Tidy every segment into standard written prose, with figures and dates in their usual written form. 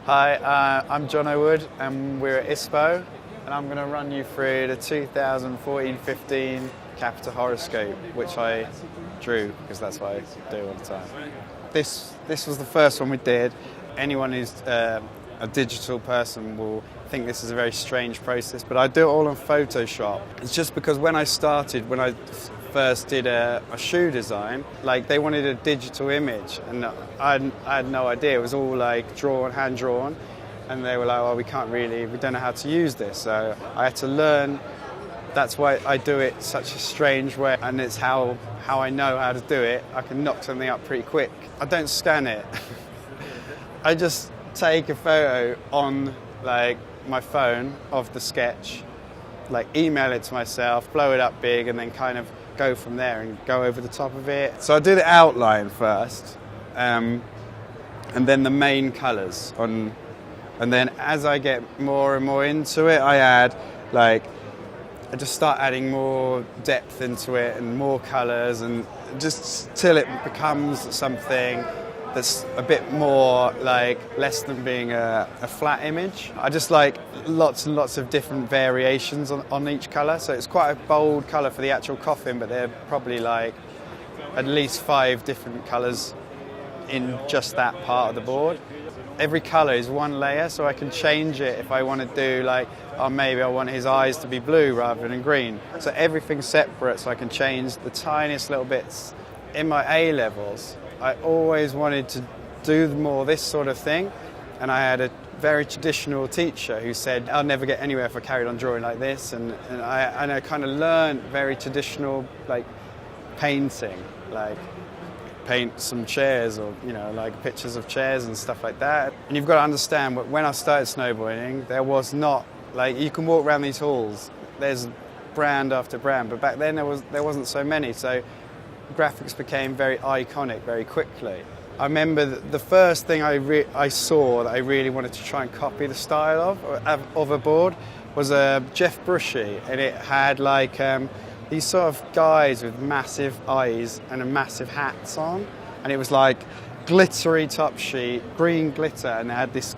Hi, I'm Jono Wood and we're at ISPO and I'm going to run you through the 2014-15 Capita Horrorscope, which I drew because that's what I do all the time. This was the first one we did. Anyone who's a digital person will think this is a very strange process, but I do it all on Photoshop. It's just because when I first did a shoe design, like they wanted a digital image and I had no idea. It was all like hand drawn, and they were like, well, we don't know how to use this. So I had to learn. That's why I do it such a strange way, and it's how I know how to do it. I can knock something up pretty quick. I don't scan it. I just take a photo on like my phone of the sketch, like email it to myself, blow it up big, and then kind of go from there and go over the top of it. So I do the outline first, and then the main colours on, and then as I get more and more into it, I just start adding more depth into it and more colours, and just till it becomes something that's a bit more like less than being a flat image. I just like lots and lots of different variations on each colour. So it's quite a bold colour for the actual coffin, but they're probably like at least 5 different colours in just that part of the board. Every colour is one layer, so I can change it if I want to do like, oh, maybe I want his eyes to be blue rather than green. So everything's separate, so I can change the tiniest little bits. In my A levels, I always wanted to do more this sort of thing, and I had a very traditional teacher who said I'll never get anywhere if I carried on drawing like this, and I kind of learned very traditional like painting, like paint some chairs or like pictures of chairs and stuff like that. And you've got to understand, when I started snowboarding, there was not like, you can walk around these halls, there's brand after brand, but back then there wasn't so many, so graphics became very iconic very quickly. I remember the first thing I saw that I really wanted to try and copy the style of a board was a Jeff Brushy, and it had like these sort of guys with massive eyes and massive hats on, and it was like glittery top sheet, green glitter, and it had this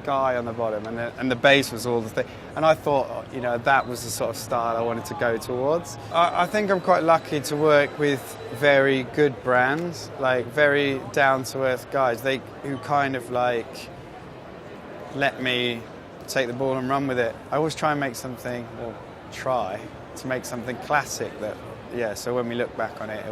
guy on the bottom, and the base was all the thing. And I thought, that was the sort of style I wanted to go towards. I think I'm quite lucky to work with very good brands, like very down-to-earth guys, who kind of like let me take the ball and run with it. I always try and make something, or try to make something classic that, so when we look back on it,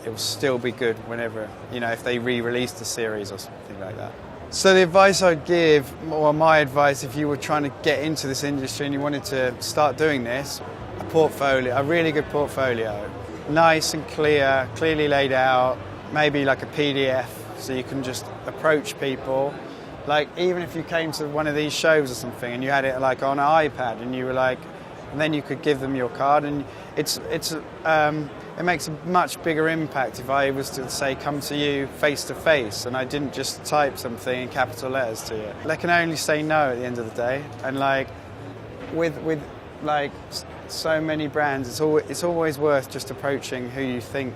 it will still be good whenever, if they re-release the series or something like that. So the advice I'd give, or my advice if you were trying to get into this industry and you wanted to start doing this, a really good portfolio. Nice and clear, clearly laid out, maybe like a PDF so you can just approach people. Like even if you came to one of these shows or something and you had it like on an iPad and you were like, and then you could give them your card, and it makes a much bigger impact if I was to say come to you face to face and I didn't just type something in capital letters to you. They can only say no at the end of the day, and like with like so many brands, it's always worth just approaching who you think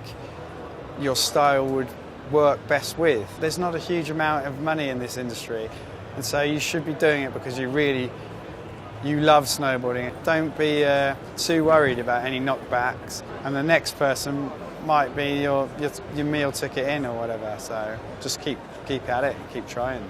your style would work best with. There's not a huge amount of money in this industry, and so you should be doing it because you love snowboarding. Don't be too worried about any knockbacks, and the next person might be your meal ticket in or whatever. So just keep at it, keep trying.